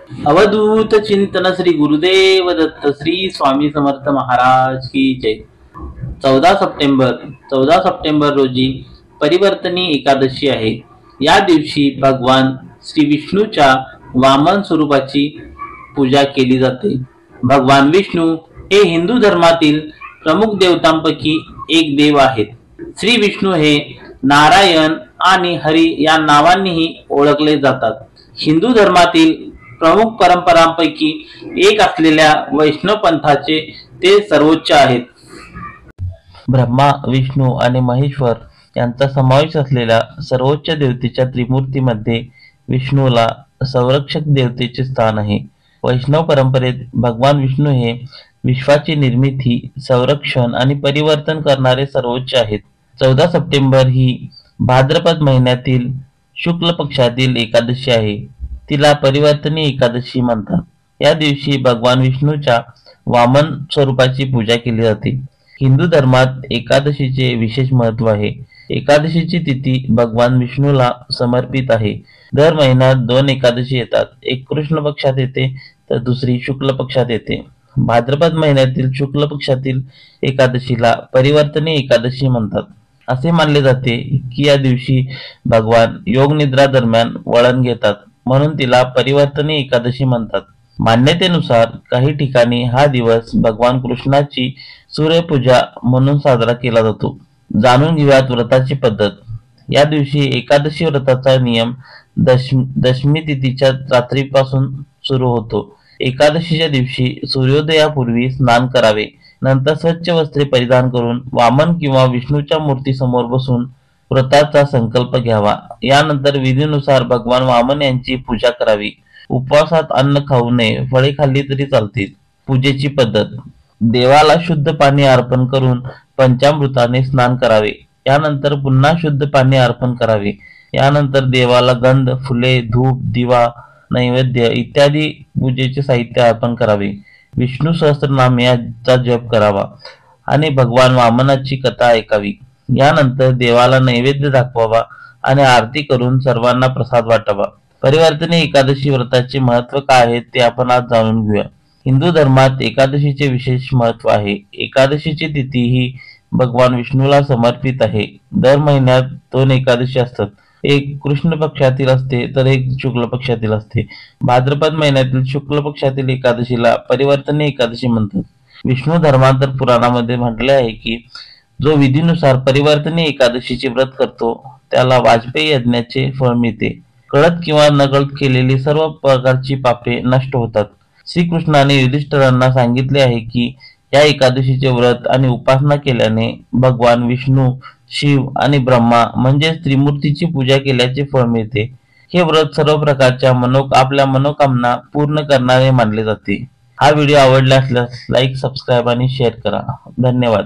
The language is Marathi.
अवधूत चिंतन श्री गुरुदेव दत्त श्री स्वामी समर्थ महाराज की जय। 14 सप्टेंबर रोजी परिवर्तनी एकादशी आहे। या दिवशी भगवान श्री विष्णूच्या वामन स्वरूपाची पूजा केली जाते। भगवान विष्णू हे हिंदू धर्मातील प्रमुख देवतांपैकी एक देव आहेत। श्री विष्णू हे नारायण आणि हरी या नावांनीही ओळखले जातात। हिंदू धर्मातील प्रमुख परंपरांपैकी एक असलेल्या वैष्णव पंथाचे ते सर्वोच्च आहेत। ब्रह्मा, विष्णू आणि महेश्वर यांचा समावेश असलेल्या सर्वोच्च देवतेच्या त्रिमूर्तीमध्ये विष्णूला संरक्षक देवतेचे स्थान आहे। वैष्णव परंपरेत भगवान विष्णू हे विश्वाची निर्मिती, संरक्षण आणि परिवर्तन करणारे सर्वोच्च आहेत। 14 सप्टेंबर ही भाद्रपद महिन्यातील शुक्ल पक्षातील एकादशी आहे। तिला परिवर्तनी एकादशी म्हणतात। या दिवशी भगवान विष्णूच्या वामन स्वरूपाची पूजा केली जाते। हिंदू धर्मात एकादशीचे विशेष महत्त्व आहे। एकादशीची तिथी भगवान विष्णूला समर्पित आहे। दर महिन्यात 2 एकादशी येतात, एक कृष्ण पक्षात येते तर दुसरी शुक्ल पक्षात येते। भाद्रपद महिन्यातील शुक्ल पक्षातील एकादशीला परिवर्तनी एकादशी म्हणतात। असे मानले जाते की या दिवशी भगवान योग निद्रा दरम्यान वळण घेतात, म्हणून तिला परिवर्तनी एकादशी म्हणतात। मान्यतेनुसार काही ठिकाणी हा दिवस भगवान कृष्णाची सूर्यपूजा म्हणून साजरा केला जातो। जाणून घेऊयात व्रताची पद्धत। या दिवशी एकादशी व्रताचा नियम दशमी तिथीच्या रात्रीपासून सुरू होतो। एकादशीच्या दिवशी सूर्योदयापूर्वी स्नान करावे, नंतर स्वच्छ वस्त्रे परिधान करून वामन किंवा विष्णूच्या मूर्तीसमोर बसून व्रताचा संकल्प घ्यावा। यानंतर विधीनुसार भगवान वामन यांची पूजा करावी। उपवासात अन्न खाऊ नये, फळे खाल्ली तरी चालतील। पूजेची पद्धत: देवाला शुद्ध पाणी अर्पण करून पंचामृताने स्नान करावे। यानंतर पुन्हा शुद्ध पाणी अर्पण करावे। यानंतर देवाला गंध, फुले, धूप, दिवा, नैवेद्य इत्यादी पूजेचे साहित्य अर्पण करावे। विष्णू सहस्त्रनाम याचा जप करावा आणि भगवान वामनाची कथा ऐकावी। यानंतर देवाला नैवेद्य दाखवावा आणि आरती करून सर्वांना प्रसाद वाटावा। परिवर्तनी एकादशी व्रताचे महत्त्व काय आहे ते आपण आज जाणून घेऊया। हिंदू धर्मात एकादशीचे विशेष महत्त्व आहे। एकादशीची तिथी ही भगवान विष्णूला समर्पित आहे। दर महिन्यात 2 एकादशी असतात, एक कृष्ण पक्षातील असते तर एक शुक्ल पक्षातील असते। भाद्रपद महिन्यातील शुक्ल पक्षातील एकादशीला परिवर्तनी एकादशी म्हणतात। विष्णू धर्मांतर पुराणामध्ये म्हटले आहे की जो विधीनुसार परिवर्तनी एकादशीचे व्रत करतो त्याला वाजपेयी यज्ञाचे फळ मिळते। कळत किंवा नकळत केलेली सर्व प्रकारची पापे नष्ट होतात। श्रीकृष्णाने युधिष्ठिरांना सांगितले आहे की या एकादशीचे व्रत आणि उपासना केल्याने भगवान विष्णू, शिव आणि ब्रह्मा म्हणजेच त्रिमूर्तीची पूजा केल्याचे फळ मिळते। हे व्रत सर्व प्रकारच्या आपल्या मनोकामना पूर्ण करणारे मानले जाते। हा व्हिडिओ आवडला असल्यास लाईक, सबस्क्राईब आणि शेअर करा। धन्यवाद।